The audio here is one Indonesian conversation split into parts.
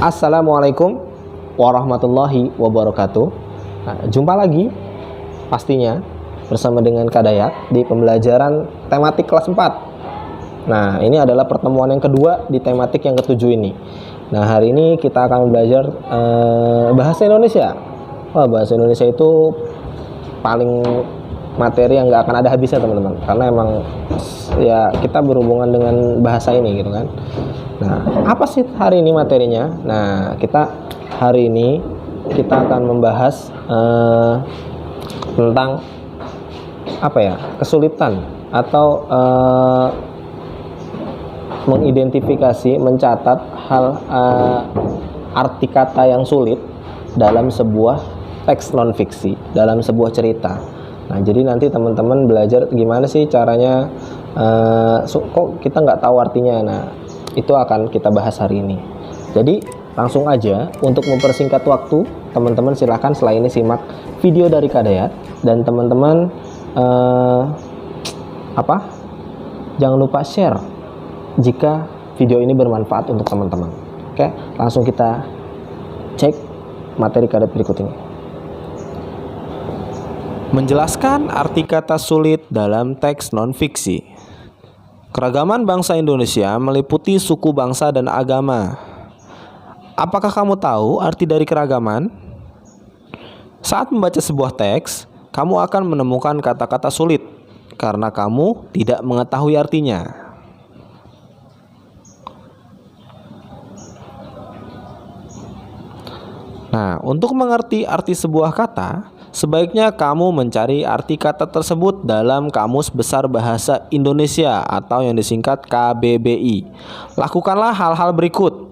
Assalamualaikum warahmatullahi wabarakatuh. Nah, jumpa lagi pastinya bersama dengan Kak Dayat di pembelajaran tematik kelas 4. Nah, ini adalah pertemuan yang kedua di tematik yang ketujuh ini. Nah, hari ini kita akan belajar bahasa Indonesia. Bahasa Indonesia itu paling materi yang nggak akan ada habisnya, teman-teman, karena emang ya kita berhubungan dengan bahasa ini gitu kan. Nah, apa sih hari ini materinya? Nah, hari ini kita akan membahas tentang kesulitan atau mengidentifikasi, mencatat arti kata yang sulit dalam sebuah teks non-fiksi, dalam sebuah cerita. Nah, jadi nanti teman-teman belajar gimana sih caranya, kok kita nggak tahu artinya. Nah, itu akan kita bahas hari ini. Jadi langsung aja, untuk mempersingkat waktu, teman-teman silahkan setelah ini simak video dari Kak Dayat, dan teman-teman jangan lupa share jika video ini bermanfaat untuk teman-teman. Oke, langsung kita cek materi Kak Dayat berikut ini. Menjelaskan arti kata sulit dalam teks non-fiksi. Keragaman bangsa Indonesia meliputi suku, bangsa, dan agama. Apakah kamu tahu arti dari keragaman? Saat membaca sebuah teks, kamu akan menemukan kata-kata sulit karena kamu tidak mengetahui artinya. Nah, untuk mengerti arti sebuah kata, sebaiknya kamu mencari arti kata tersebut dalam Kamus Besar Bahasa Indonesia atau yang disingkat KBBI. Lakukanlah hal-hal berikut.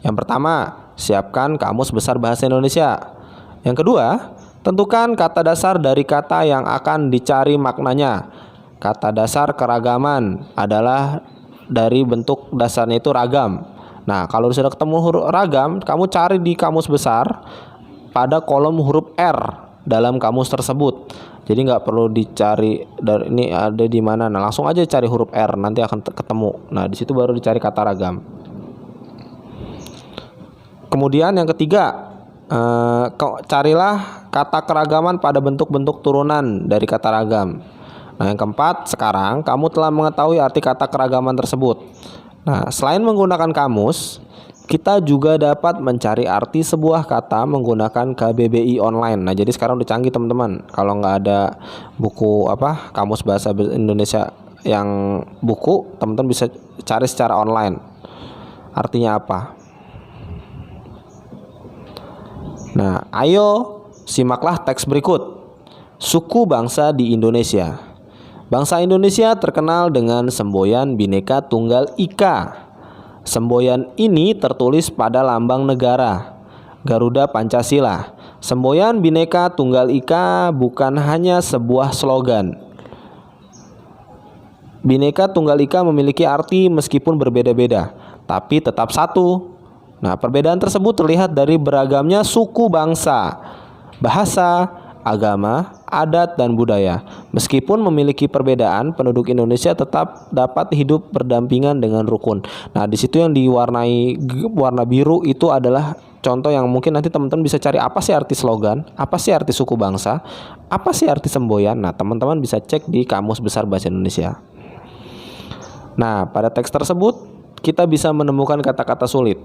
Yang pertama, siapkan Kamus Besar Bahasa Indonesia. Yang kedua, tentukan kata dasar dari kata yang akan dicari maknanya. Kata dasar keragaman adalah dari bentuk dasarnya itu ragam. Nah, kalau sudah ketemu huruf ragam, kamu cari di kamus besar pada kolom huruf R dalam kamus tersebut. Jadi nggak perlu dicari dari ini ada di mana. Nah, langsung aja cari huruf R, nanti akan ketemu. Nah, di situ baru dicari kata ragam. Kemudian yang ketiga, carilah kata keragaman pada bentuk-bentuk turunan dari kata ragam. Nah, yang keempat, sekarang kamu telah mengetahui arti kata keragaman tersebut. Nah, selain menggunakan kamus, kita juga dapat mencari arti sebuah kata menggunakan KBBI online. Nah, jadi sekarang udah canggih, teman-teman. Kalau nggak ada buku Kamus Bahasa Indonesia yang buku, teman-teman bisa cari secara online. Artinya apa? Nah, ayo simaklah teks berikut. Suku bangsa di Indonesia. Bangsa Indonesia terkenal dengan semboyan Bhinneka Tunggal Ika. Semboyan ini tertulis pada lambang negara, Garuda Pancasila. Semboyan Bhinneka Tunggal Ika bukan hanya sebuah slogan. Bhinneka Tunggal Ika memiliki arti meskipun berbeda-beda, tapi tetap satu. Nah, perbedaan tersebut terlihat dari beragamnya suku bangsa, bahasa, agama, adat, dan budaya. Meskipun memiliki perbedaan, penduduk Indonesia tetap dapat hidup berdampingan dengan rukun. Nah, di situ yang diwarnai warna biru itu adalah contoh yang mungkin nanti teman-teman bisa cari apa sih arti slogan, apa sih arti suku bangsa, apa sih arti semboyan. Nah, teman-teman bisa cek di Kamus Besar Bahasa Indonesia. Nah, pada teks tersebut kita bisa menemukan kata-kata sulit.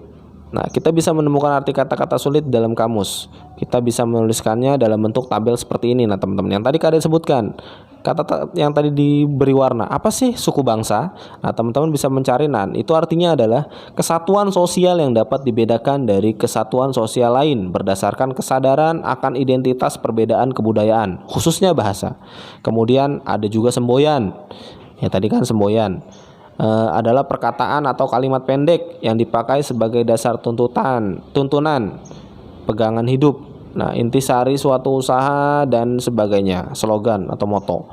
Nah, kita bisa menemukan arti kata-kata sulit dalam kamus. Kita bisa menuliskannya dalam bentuk tabel seperti ini. Nah, teman-teman, yang tadi kalian sebutkan, kata yang tadi diberi warna, apa sih suku bangsa? Nah, teman-teman bisa mencari. Nah, itu artinya adalah kesatuan sosial yang dapat dibedakan dari kesatuan sosial lain berdasarkan kesadaran akan identitas perbedaan kebudayaan, khususnya bahasa. Kemudian ada juga semboyan. Ya, tadi kan semboyan adalah perkataan atau kalimat pendek yang dipakai sebagai dasar tuntunan pegangan hidup. Nah, intisari suatu usaha dan sebagainya, slogan atau moto.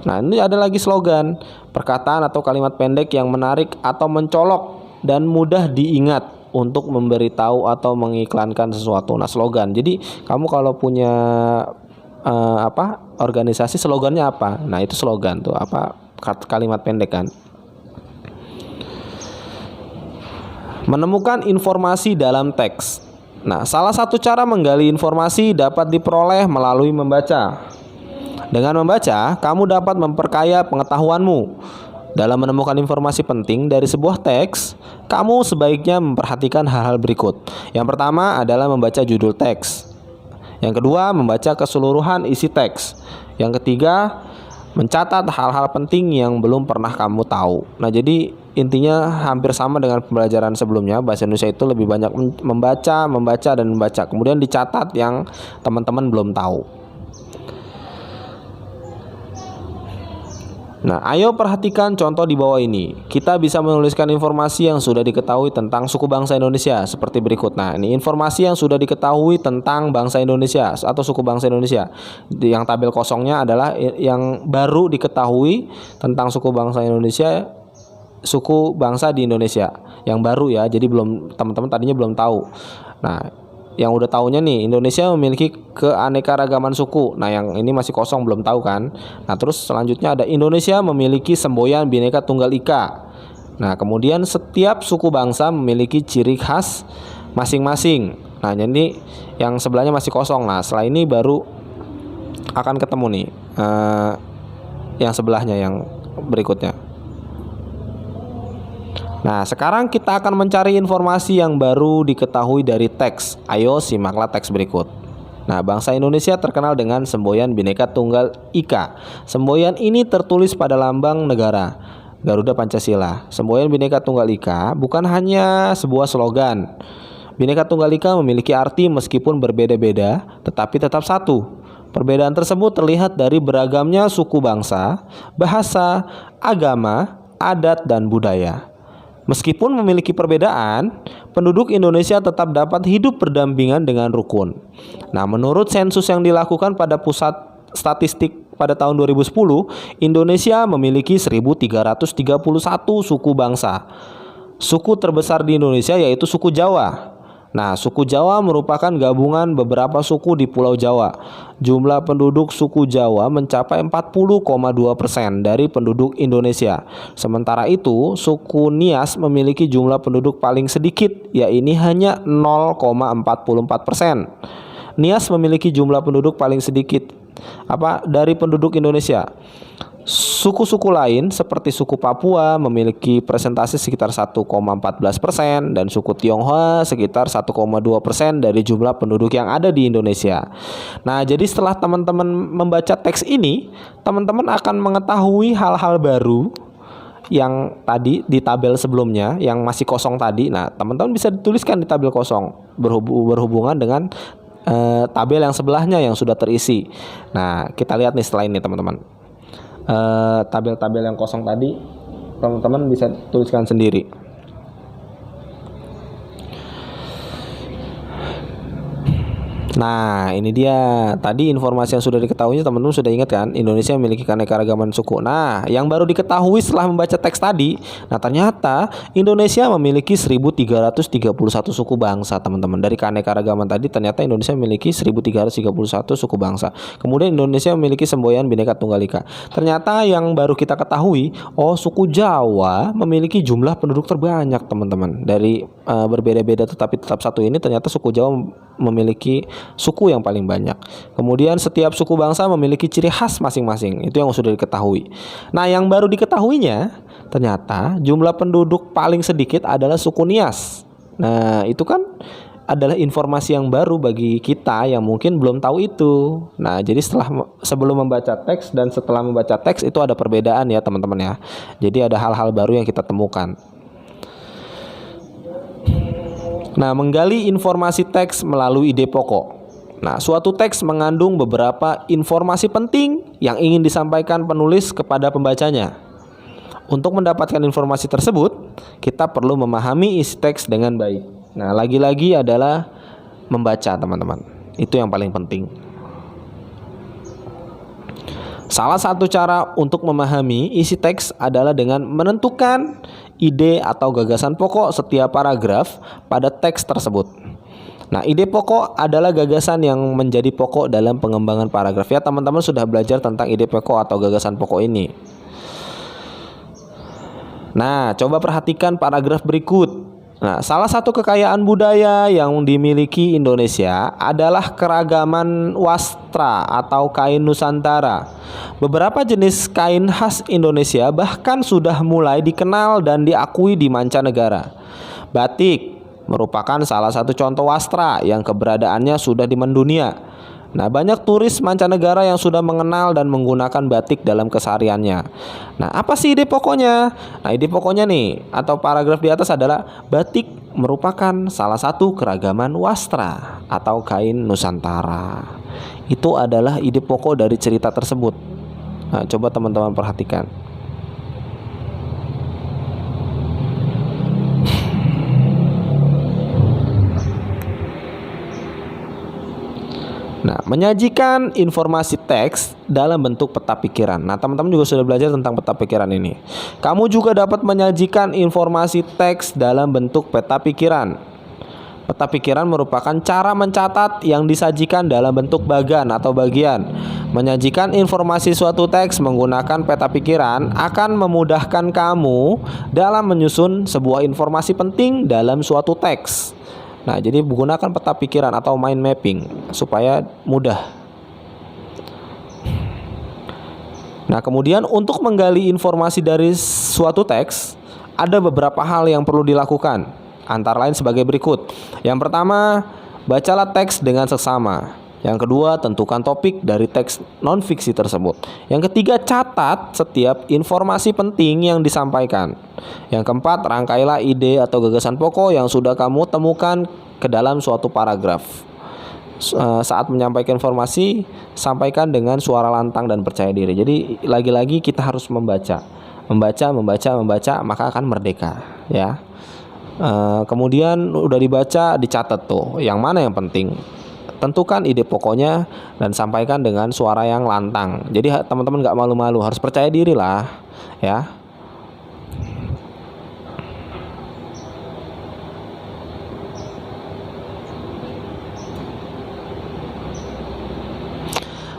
Nah, ini ada lagi slogan, perkataan atau kalimat pendek yang menarik atau mencolok dan mudah diingat untuk memberitahu atau mengiklankan sesuatu. Nah, slogan. Jadi kamu kalau punya organisasi, slogannya apa? Nah, itu slogan tuh, kalimat pendek kan. Menemukan informasi dalam teks. Nah, salah satu cara menggali informasi dapat diperoleh melalui membaca. Dengan membaca, kamu dapat memperkaya pengetahuanmu. Dalam menemukan informasi penting dari sebuah teks, kamu sebaiknya memperhatikan hal-hal berikut. Yang pertama adalah membaca judul teks. Yang kedua, membaca keseluruhan isi teks. Yang ketiga, mencatat hal-hal penting yang belum pernah kamu tahu. Nah, jadi intinya hampir sama dengan pembelajaran sebelumnya. Bahasa Indonesia itu lebih banyak membaca, dan membaca. Kemudian dicatat yang teman-teman belum tahu. Nah, ayo perhatikan contoh di bawah ini. Kita bisa menuliskan informasi yang sudah diketahui tentang suku bangsa Indonesia seperti berikut. Nah, ini informasi yang sudah diketahui tentang bangsa Indonesia atau suku bangsa Indonesia. Yang tabel kosongnya adalah yang baru diketahui tentang suku bangsa Indonesia, suku bangsa di Indonesia. Yang baru ya, jadi belum, teman-teman tadinya belum tahu. Nah, yang udah tahunya nih, Indonesia memiliki keanekaragaman suku. Nah, yang ini masih kosong, belum tahu kan. Nah, terus selanjutnya ada Indonesia memiliki semboyan Bhinneka Tunggal Ika. Nah, kemudian setiap suku bangsa memiliki ciri khas masing-masing. Nah, jadi yang sebelahnya masih kosong. Nah, setelah ini baru akan ketemu nih yang sebelahnya, yang berikutnya. Nah, sekarang kita akan mencari informasi yang baru diketahui dari teks. Ayo simaklah teks berikut. Nah, bangsa Indonesia terkenal dengan semboyan Bhinneka Tunggal Ika. Semboyan ini tertulis pada lambang negara, Garuda Pancasila. Semboyan Bhinneka Tunggal Ika bukan hanya sebuah slogan. Bhinneka Tunggal Ika memiliki arti meskipun berbeda-beda, tetapi tetap satu. Perbedaan tersebut terlihat dari beragamnya suku bangsa, bahasa, agama, adat, dan budaya. Meskipun memiliki perbedaan, penduduk Indonesia tetap dapat hidup berdampingan dengan rukun. Nah, menurut sensus yang dilakukan pada Pusat Statistik pada tahun 2010, Indonesia memiliki 1.331 suku bangsa. Suku terbesar di Indonesia yaitu suku Jawa. Nah, suku Jawa merupakan gabungan beberapa suku di Pulau Jawa. Jumlah penduduk suku Jawa mencapai 40,2% dari penduduk Indonesia. Sementara itu, suku Nias memiliki jumlah penduduk paling sedikit, yaitu hanya 0,44%. Nias memiliki jumlah penduduk paling sedikit dari penduduk Indonesia. Suku-suku lain seperti suku Papua memiliki presentasi sekitar 1,14% dan suku Tionghoa sekitar 1,2% dari jumlah penduduk yang ada di Indonesia. Nah, jadi setelah teman-teman membaca teks ini, teman-teman akan mengetahui hal-hal baru yang tadi di tabel sebelumnya yang masih kosong tadi. Nah, teman-teman bisa dituliskan di tabel kosong berhubungan dengan tabel yang sebelahnya yang sudah terisi. Nah, kita lihat nih setelah ini teman-teman. Tabel-tabel yang kosong tadi teman-teman bisa tuliskan sendiri. Nah, ini dia tadi informasi yang sudah diketahui, teman-teman sudah ingat kan? Indonesia memiliki keanekaragaman suku. Nah, yang baru diketahui setelah membaca teks tadi, nah ternyata Indonesia memiliki 1.331 suku bangsa, teman-teman. Dari keanekaragaman tadi ternyata Indonesia memiliki 1.331 suku bangsa. Kemudian Indonesia memiliki semboyan Bhinneka Tunggal Ika. Ternyata yang baru kita ketahui, suku Jawa memiliki jumlah penduduk terbanyak, teman-teman. Dari berbeda-beda tetapi tetap satu ini, ternyata suku Jawa memiliki suku yang paling banyak. Kemudian setiap suku bangsa memiliki ciri khas masing-masing. Itu yang sudah diketahui. Nah, yang baru diketahuinya ternyata jumlah penduduk paling sedikit adalah suku Nias. Nah, itu kan adalah informasi yang baru bagi kita yang mungkin belum tahu itu. Nah, jadi sebelum membaca teks dan setelah membaca teks itu ada perbedaan ya, teman-teman ya. Jadi ada hal-hal baru yang kita temukan. Nah, menggali informasi teks melalui ide pokok. Nah, suatu teks mengandung beberapa informasi penting yang ingin disampaikan penulis kepada pembacanya. Untuk mendapatkan informasi tersebut, kita perlu memahami isi teks dengan baik. Nah, lagi-lagi adalah membaca, teman-teman. Itu yang paling penting. Salah satu cara untuk memahami isi teks adalah dengan menentukan ide atau gagasan pokok setiap paragraf pada teks tersebut. Nah, ide pokok adalah gagasan yang menjadi pokok dalam pengembangan paragraf. Ya, teman-teman sudah belajar tentang ide pokok atau gagasan pokok ini. Nah, coba perhatikan paragraf berikut. Nah, salah satu kekayaan budaya yang dimiliki Indonesia adalah keragaman wastra atau kain Nusantara. Beberapa jenis kain khas Indonesia bahkan sudah mulai dikenal dan diakui di mancanegara. Batik merupakan salah satu contoh wastra yang keberadaannya sudah mendunia. Nah, banyak turis mancanegara yang sudah mengenal dan menggunakan batik dalam kesehariannya. Nah, apa sih ide pokoknya? Nah, ide pokoknya nih atau paragraf di atas adalah batik merupakan salah satu keragaman wastra atau kain Nusantara. Itu adalah ide pokok dari cerita tersebut. Nah, coba teman-teman perhatikan. Nah, menyajikan informasi teks dalam bentuk peta pikiran. Nah, teman-teman juga sudah belajar tentang peta pikiran ini. Kamu juga dapat menyajikan informasi teks dalam bentuk peta pikiran. Peta pikiran merupakan cara mencatat yang disajikan dalam bentuk bagan atau bagian. Menyajikan informasi suatu teks menggunakan peta pikiran akan memudahkan kamu dalam menyusun sebuah informasi penting dalam suatu teks. Nah, jadi menggunakan peta pikiran atau mind mapping supaya mudah. Nah, kemudian untuk menggali informasi dari suatu teks, ada beberapa hal yang perlu dilakukan. Antara lain sebagai berikut. Yang pertama, bacalah teks dengan seksama. Yang kedua, tentukan topik dari teks non-fiksi tersebut. Yang ketiga, catat setiap informasi penting yang disampaikan. Yang keempat, rangkailah ide atau gagasan pokok yang sudah kamu temukan ke dalam suatu paragraf. Saat menyampaikan informasi, sampaikan dengan suara lantang dan percaya diri. Jadi lagi-lagi kita harus membaca, maka akan merdeka, ya. Kemudian udah dibaca, dicatat tuh, yang mana yang penting. Tentukan ide pokoknya dan sampaikan dengan suara yang lantang. Jadi teman-teman gak malu-malu, harus percaya diri lah, ya.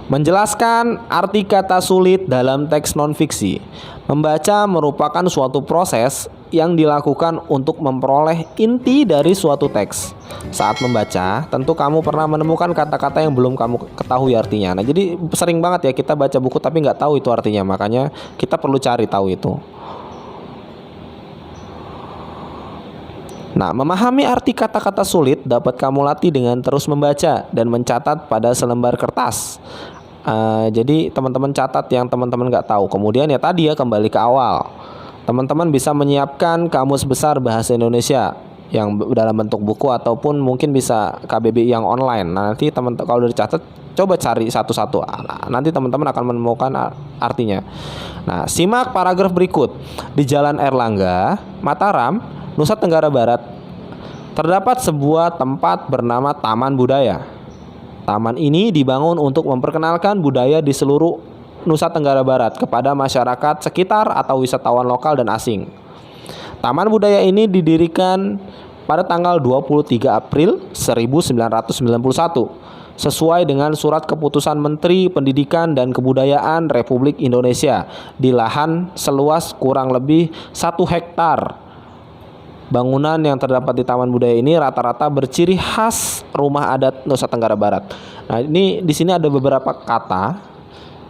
Menjelaskan arti kata sulit dalam teks non-fiksi. Membaca merupakan suatu proses yang dilakukan untuk memperoleh inti dari suatu teks. Saat membaca, tentu kamu pernah menemukan kata-kata yang belum kamu ketahui artinya. Nah, jadi sering banget ya kita baca buku tapi nggak tahu itu artinya. Makanya kita perlu cari tahu itu. Nah, memahami arti kata-kata sulit dapat kamu latih dengan terus membaca dan mencatat pada selembar kertas. Jadi teman-teman catat yang teman-teman nggak tahu. Kemudian ya tadi ya, kembali ke awal. Teman-teman bisa menyiapkan kamus besar bahasa Indonesia yang dalam bentuk buku ataupun mungkin bisa KBBI yang online. Nah, nanti teman-teman kalau udah dicatat, coba cari satu-satu. Nanti teman-teman akan menemukan artinya. Nah, simak paragraf berikut. Di Jalan Erlangga, Mataram, Nusa Tenggara Barat, terdapat sebuah tempat bernama Taman Budaya. Taman ini dibangun untuk memperkenalkan budaya di seluruh Nusa Tenggara Barat kepada masyarakat sekitar atau wisatawan lokal dan asing. Taman budaya ini didirikan pada tanggal 23 April 1991 sesuai dengan surat keputusan Menteri Pendidikan dan Kebudayaan Republik Indonesia di lahan seluas kurang lebih 1 hektar. Bangunan yang terdapat di Taman Budaya ini rata-rata berciri khas rumah adat Nusa Tenggara Barat. Nah, ini di sini ada beberapa kata,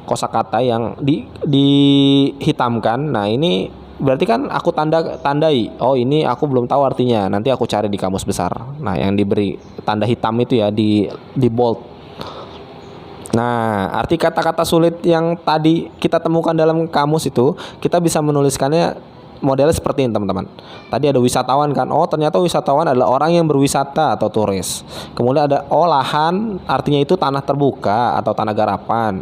kosakata yang dihitamkan. Nah, ini berarti kan aku tandai. Oh, ini aku belum tahu artinya. Nanti aku cari di kamus besar. Nah, yang diberi tanda hitam itu ya di bold. Nah, arti kata-kata sulit yang tadi kita temukan dalam kamus itu, kita bisa menuliskannya modelnya seperti ini, teman-teman. Tadi ada wisatawan kan. Oh, ternyata wisatawan adalah orang yang berwisata atau turis. Kemudian ada lahan, artinya itu tanah terbuka atau tanah garapan.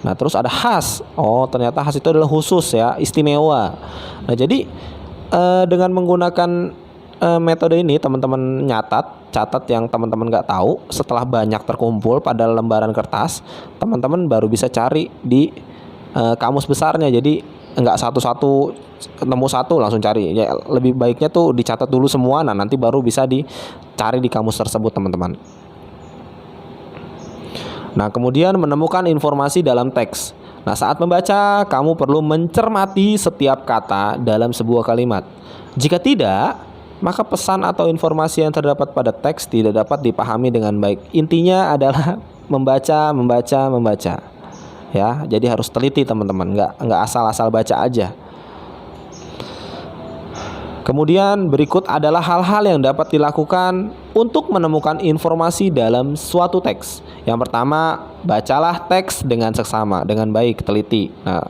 Nah, terus ada khas. Oh, ternyata khas itu adalah khusus ya, istimewa. Nah, jadi dengan menggunakan metode ini, teman-teman catat yang teman-teman nggak tahu. Setelah banyak terkumpul pada lembaran kertas, teman-teman baru bisa cari di kamus besarnya. Jadi nggak satu-satu nemu satu langsung cari ya, lebih baiknya tuh dicatat dulu semua. Nah, nanti baru bisa dicari di kamus tersebut, teman-teman. Nah, kemudian menemukan informasi dalam teks. Nah, saat membaca kamu perlu mencermati setiap kata dalam sebuah kalimat. Jika tidak, maka pesan atau informasi yang terdapat pada teks tidak dapat dipahami dengan baik. Intinya adalah membaca. Ya, jadi harus teliti teman-teman, nggak asal-asal baca aja. Kemudian berikut adalah hal-hal yang dapat dilakukan untuk menemukan informasi dalam suatu teks. Yang pertama, bacalah teks dengan seksama, dengan baik, teliti. Nah,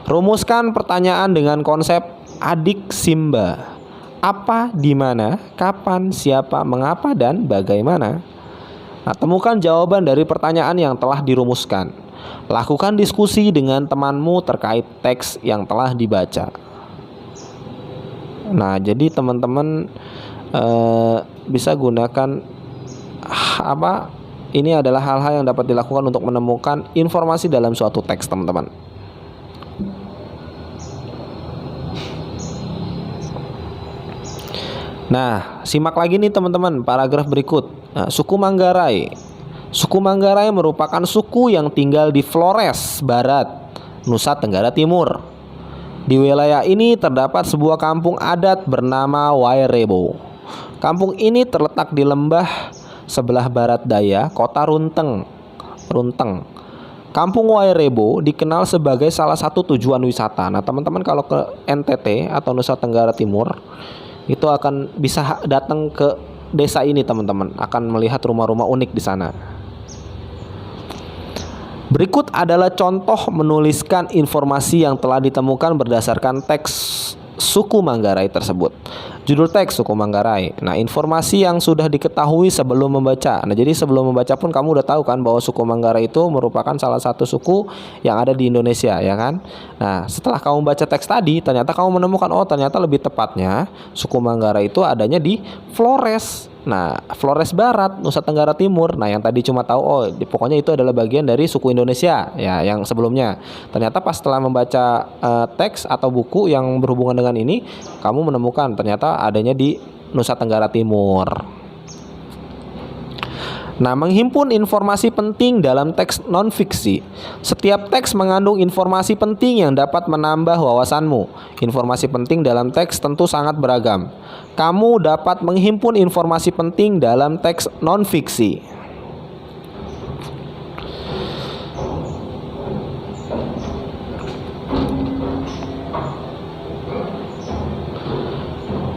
rumuskan pertanyaan dengan konsep adik Simba. Apa, di mana, kapan, siapa, mengapa, dan bagaimana. Nah, temukan jawaban dari pertanyaan yang telah dirumuskan. Lakukan diskusi dengan temanmu terkait teks yang telah dibaca. Nah, jadi teman-teman bisa gunakan ini adalah hal-hal yang dapat dilakukan untuk menemukan informasi dalam suatu teks, teman-teman. Nah, simak lagi nih teman-teman paragraf berikut. Nah, suku Manggarai. Suku Manggarai merupakan suku yang tinggal di Flores Barat, Nusa Tenggara Timur. Di wilayah ini terdapat sebuah kampung adat bernama Wairebo. Kampung ini terletak di lembah sebelah barat daya kota Runteng. Kampung Wairebo dikenal sebagai salah satu tujuan wisata. Nah, teman-teman kalau ke NTT atau Nusa Tenggara Timur itu akan bisa datang ke desa ini, teman-teman, akan melihat rumah-rumah unik di sana. Berikut adalah contoh menuliskan informasi yang telah ditemukan berdasarkan teks suku Manggarai tersebut. Judul teks suku Manggarai. Nah, informasi yang sudah diketahui sebelum membaca. Nah, jadi sebelum membaca pun kamu udah tahu kan bahwa suku Manggarai itu merupakan salah satu suku yang ada di Indonesia, ya kan? Nah, setelah kamu baca teks tadi, ternyata kamu menemukan ternyata lebih tepatnya suku Manggarai itu adanya di Flores. Nah, Flores Barat, Nusa Tenggara Timur. Nah, yang tadi cuma tahu pokoknya itu adalah bagian dari suku Indonesia ya, yang sebelumnya. Ternyata pas setelah membaca teks atau buku yang berhubungan dengan ini, kamu menemukan ternyata adanya di Nusa Tenggara Timur. Nah, menghimpun informasi penting dalam teks non-fiksi. Setiap teks mengandung informasi penting yang dapat menambah wawasanmu. Informasi penting dalam teks tentu sangat beragam. Kamu dapat menghimpun informasi penting dalam teks non-fiksi.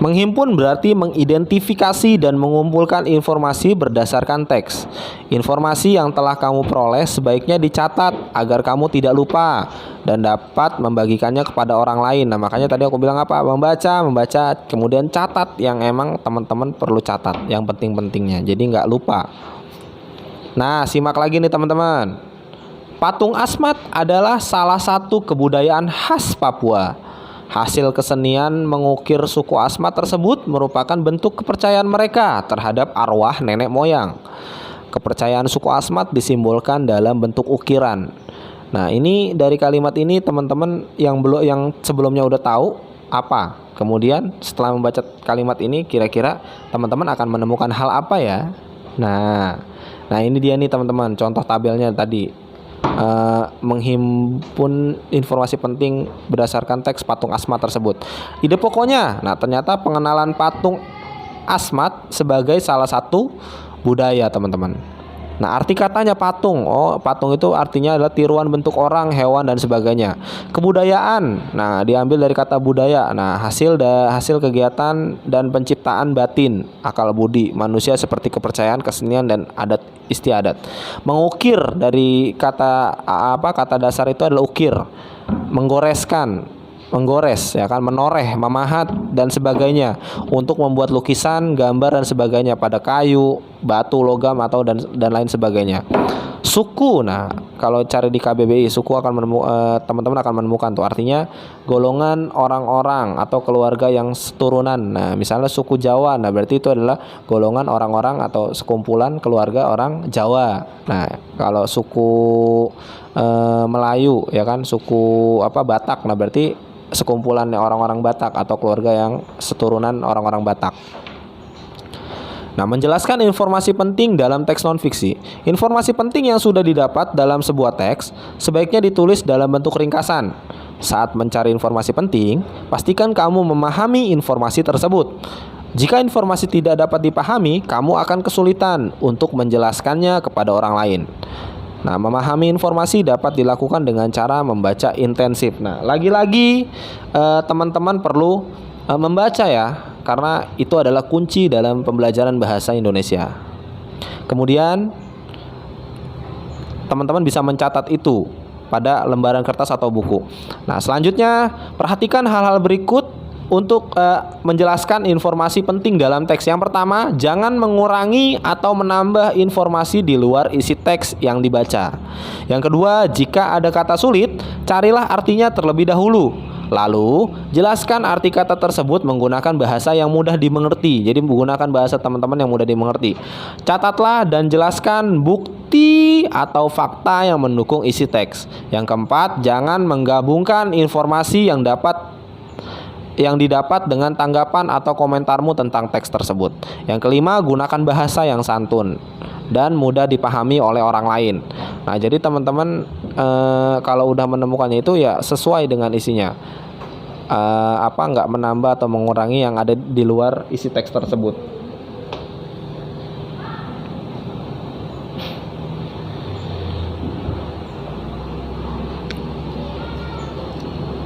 Menghimpun berarti mengidentifikasi dan mengumpulkan informasi berdasarkan teks. Informasi yang telah kamu peroleh sebaiknya dicatat agar kamu tidak lupa dan dapat membagikannya kepada orang lain. Nah, makanya tadi aku bilang membaca, kemudian catat yang emang teman-teman perlu catat, yang penting-pentingnya. Jadi nggak lupa. Nah, simak lagi nih teman-teman. Patung Asmat adalah salah satu kebudayaan khas Papua. Hasil kesenian mengukir suku Asmat tersebut merupakan bentuk kepercayaan mereka terhadap arwah nenek moyang. Kepercayaan suku Asmat disimbolkan dalam bentuk ukiran. Nah, ini dari kalimat ini teman-teman yang sebelumnya udah tahu apa? Kemudian setelah membaca kalimat ini kira-kira teman-teman akan menemukan hal apa ya? Nah ini dia nih teman-teman, contoh tabelnya tadi. Menghimpun informasi penting berdasarkan teks patung Asmat tersebut. Ide pokoknya, nah ternyata pengenalan patung Asmat sebagai salah satu budaya, teman-teman. Nah, arti katanya patung. Patung itu artinya adalah tiruan bentuk orang, hewan, dan sebagainya. Kebudayaan, nah diambil dari kata budaya. Nah, hasil kegiatan dan penciptaan batin, akal budi manusia seperti kepercayaan, kesenian, dan adat istiadat. Mengukir dari kata dasar itu adalah ukir, menggores ya kan, menoreh, memahat dan sebagainya untuk membuat lukisan, gambar dan sebagainya pada kayu, batu, logam atau dan lain sebagainya. Suku, nah kalau cari di KBBI suku teman-teman akan menemukan tuh artinya golongan orang-orang atau keluarga yang seturunan. Nah, misalnya suku Jawa, nah berarti itu adalah golongan orang-orang atau sekumpulan keluarga orang Jawa. Nah, kalau suku Melayu ya kan, suku Batak, nah berarti sekumpulan orang-orang Batak atau keluarga yang seturunan orang-orang Batak. Nah, menjelaskan informasi penting dalam teks non-fiksi. Informasi penting yang sudah didapat dalam sebuah teks sebaiknya ditulis dalam bentuk ringkasan. Saat mencari informasi penting, pastikan kamu memahami informasi tersebut. Jika informasi tidak dapat dipahami, kamu akan kesulitan untuk menjelaskannya kepada orang lain. Nah, memahami informasi dapat dilakukan dengan cara membaca intensif. Nah, lagi-lagi teman-teman perlu membaca ya, karena itu adalah kunci dalam pembelajaran bahasa Indonesia. Kemudian teman-teman bisa mencatat itu pada lembaran kertas atau buku. Nah, selanjutnya perhatikan hal-hal berikut untuk menjelaskan informasi penting dalam teks. Yang pertama, jangan mengurangi atau menambah informasi di luar isi teks yang dibaca. Yang kedua, jika ada kata sulit, carilah artinya terlebih dahulu. Lalu, jelaskan arti kata tersebut menggunakan bahasa yang mudah dimengerti. Jadi menggunakan bahasa teman-teman yang mudah dimengerti. Catatlah dan jelaskan bukti atau fakta yang mendukung isi teks. Yang keempat, jangan menggabungkan informasi yang didapat dengan tanggapan atau komentarmu tentang teks tersebut. Yang kelima, gunakan bahasa yang santun dan mudah dipahami oleh orang lain. Nah, jadi teman-teman kalau udah menemukannya itu ya sesuai dengan isinya. Nggak menambah atau mengurangi yang ada di luar isi teks tersebut.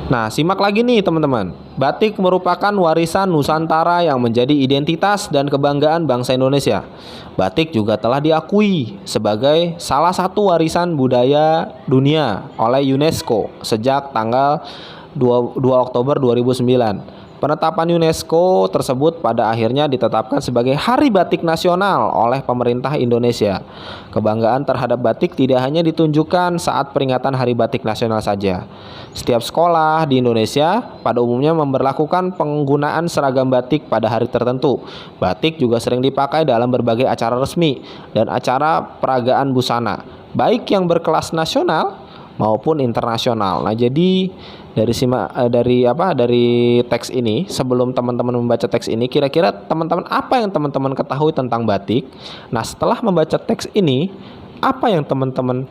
Nah, simak lagi nih teman-teman. Batik merupakan warisan Nusantara yang menjadi identitas dan kebanggaan bangsa Indonesia. Batik juga telah diakui sebagai salah satu warisan budaya dunia oleh UNESCO sejak tanggal 2 Oktober 2009. Penetapan UNESCO tersebut pada akhirnya ditetapkan sebagai Hari Batik Nasional oleh pemerintah Indonesia. Kebanggaan terhadap batik tidak hanya ditunjukkan saat peringatan Hari Batik Nasional saja. Setiap sekolah di Indonesia pada umumnya memberlakukan penggunaan seragam batik pada hari tertentu. Batik juga sering dipakai dalam berbagai acara resmi dan acara peragaan busana, baik yang berkelas nasional maupun internasional. Nah, jadi dari teks ini, sebelum teman-teman membaca teks ini, kira-kira teman-teman apa yang teman-teman ketahui tentang batik? Nah, setelah membaca teks ini, apa yang teman-teman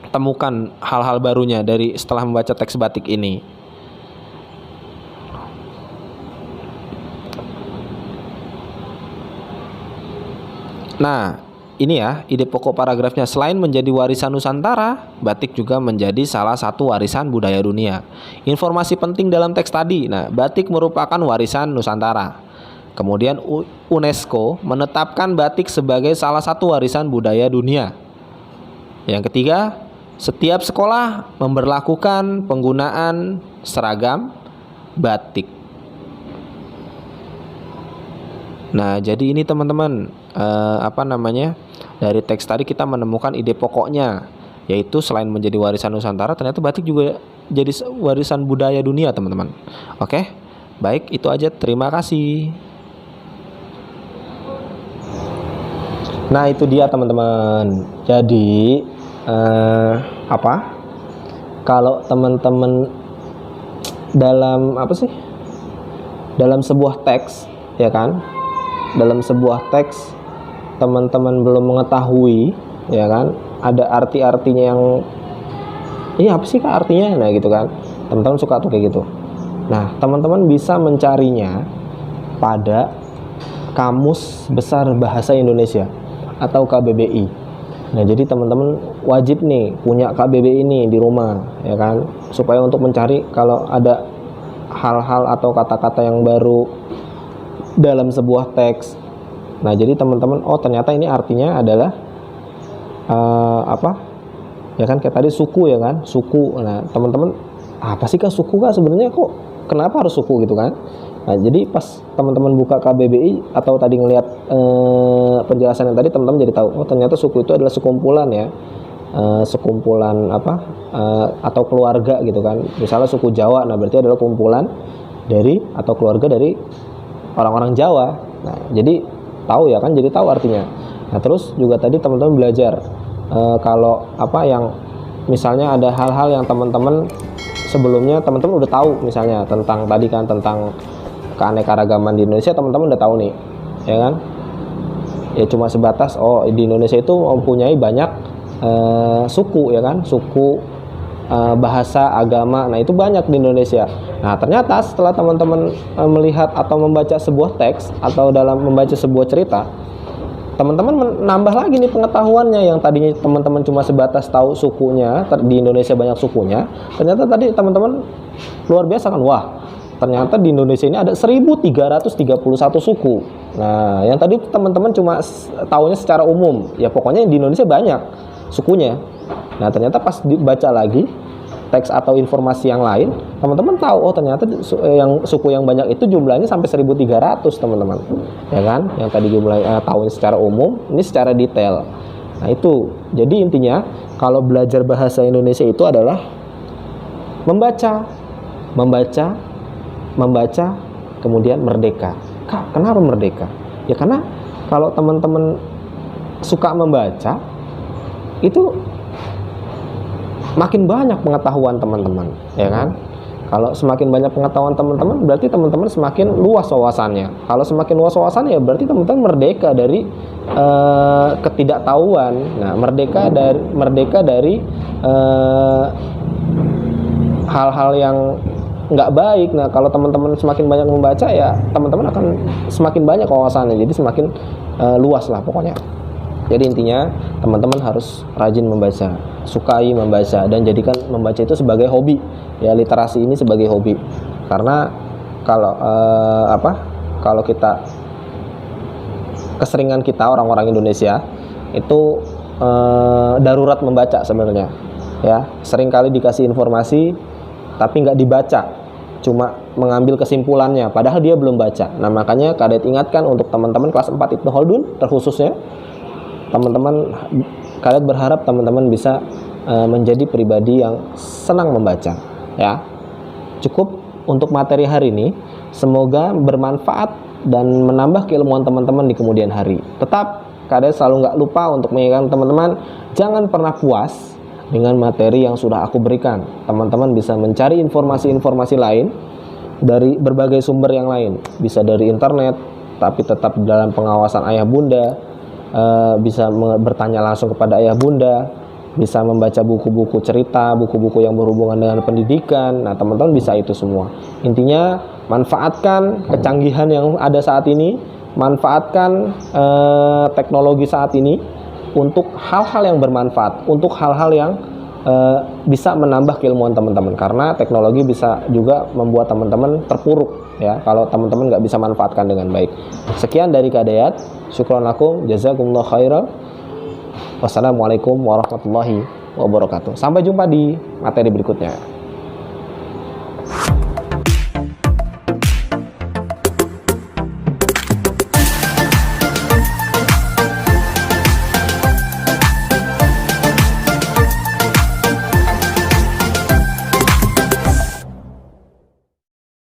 temukan hal-hal barunya dari setelah membaca teks batik ini? Nah, ini ya ide pokok paragrafnya. Selain menjadi warisan Nusantara, batik juga menjadi salah satu warisan budaya dunia. Informasi penting dalam teks tadi. Nah, batik merupakan warisan Nusantara. Kemudian UNESCO menetapkan batik sebagai salah satu warisan budaya dunia. Yang ketiga, setiap sekolah memberlakukan penggunaan seragam batik. Nah, jadi ini teman-teman dari teks tadi kita menemukan ide pokoknya, yaitu selain menjadi warisan Nusantara, ternyata batik juga jadi warisan budaya dunia, teman-teman. Oke, baik, itu aja. Terima kasih. Nah, itu dia teman-teman. Jadi kalau teman-teman dalam sebuah teks, ya kan? Dalam sebuah teks teman-teman belum mengetahui, ya kan, ada arti-artinya yang apa sih Kak artinya, nah gitu kan, teman-teman suka tuh kayak gitu. Nah, teman-teman bisa mencarinya pada Kamus Besar Bahasa Indonesia atau KBBI. Nah, jadi teman-teman wajib nih punya KBBI ini di rumah, ya kan, supaya untuk mencari kalau ada hal-hal atau kata-kata yang baru dalam sebuah teks. Nah, jadi teman-teman, ternyata ini artinya adalah ya kan, kayak tadi suku, ya kan, suku. Nah, teman-teman, apa sih Kak suku Kak sebenarnya, kok kenapa harus suku gitu kan? Nah, jadi pas teman-teman buka KBBI atau tadi ngelihat penjelasan yang tadi, teman-teman jadi tahu, ternyata suku itu adalah sekumpulan ya, sekumpulan atau keluarga gitu kan. Misalnya suku Jawa, nah berarti adalah kumpulan dari atau keluarga dari orang-orang Jawa. Nah, jadi tahu ya kan, jadi tahu artinya. Nah, terus juga tadi teman-teman belajar kalau yang misalnya ada hal-hal yang teman-teman sebelumnya teman-teman udah tahu, misalnya tentang tadi kan, tentang keanekaragaman di Indonesia, teman-teman udah tahu nih, ya kan. Ya cuma sebatas di Indonesia itu mempunyai banyak suku, ya kan, suku bahasa, agama. Nah, itu banyak di Indonesia. Nah, ternyata setelah teman-teman melihat atau membaca sebuah teks atau dalam membaca sebuah cerita, teman-teman menambah lagi nih pengetahuannya. Yang tadinya teman-teman cuma sebatas tahu sukunya, di Indonesia banyak sukunya, ternyata tadi teman-teman luar biasa kan, wah ternyata di Indonesia ini ada 1331 suku. Nah, yang tadi teman-teman cuma tahunya secara umum, ya pokoknya di Indonesia banyak sukunya. Nah, ternyata pas dibaca lagi teks atau informasi yang lain, teman-teman tahu, oh ternyata yang suku yang banyak itu jumlahnya sampai 1300, teman-teman. Ya kan? Yang tadi jumlah tahunya secara umum, ini secara detail. Nah, itu. Jadi intinya kalau belajar bahasa Indonesia itu adalah membaca, kemudian merdeka. Kenapa merdeka? Ya karena kalau teman-teman suka membaca, itu makin banyak pengetahuan teman-teman, ya kan? Kalau semakin banyak pengetahuan teman-teman, berarti teman-teman semakin luas wawasannya. Kalau semakin luas wawasannya, ya berarti teman-teman merdeka dari ketidaktahuan. Nah, merdeka dari hal-hal yang nggak baik. Nah, kalau teman-teman semakin banyak membaca, ya teman-teman akan semakin banyak wawasannya. Jadi semakin luas lah pokoknya. Jadi intinya teman-teman harus rajin membaca, sukai membaca, dan jadikan membaca itu sebagai hobi. Ya, literasi ini sebagai hobi. Karena kalau kita keseringan kita orang-orang Indonesia itu darurat membaca sebenarnya. Ya, seringkali dikasih informasi tapi nggak dibaca, cuma mengambil kesimpulannya padahal dia belum baca. Nah, makanya Kadet ingatkan untuk teman-teman kelas 4 Ibnu Khaldun terkhususnya, teman-teman, Kadet berharap teman-teman bisa menjadi pribadi yang senang membaca, ya. Cukup untuk materi hari ini, semoga bermanfaat dan menambah keilmuan teman-teman di kemudian hari. Tetap Kadet selalu nggak lupa untuk mengingatkan teman-teman, jangan pernah puas dengan materi yang sudah aku berikan. Teman-teman bisa mencari informasi-informasi lain dari berbagai sumber yang lain, bisa dari internet, tapi tetap dalam pengawasan ayah bunda. Bisa bertanya langsung kepada ayah bunda, bisa membaca buku-buku cerita, buku-buku yang berhubungan dengan pendidikan. Nah, teman-teman bisa itu semua. Intinya manfaatkan kecanggihan yang ada saat ini, manfaatkan teknologi saat ini untuk hal-hal yang bermanfaat, untuk hal-hal yang bisa menambah keilmuan teman-teman. Karena teknologi bisa juga membuat teman-teman terpuruk, ya, kalau teman-teman nggak bisa manfaatkan dengan baik. Sekian dari Kadayat, syukran lakum, jazakumullah khairan. Wassalamualaikum warahmatullahi wabarakatuh. Sampai jumpa di materi berikutnya.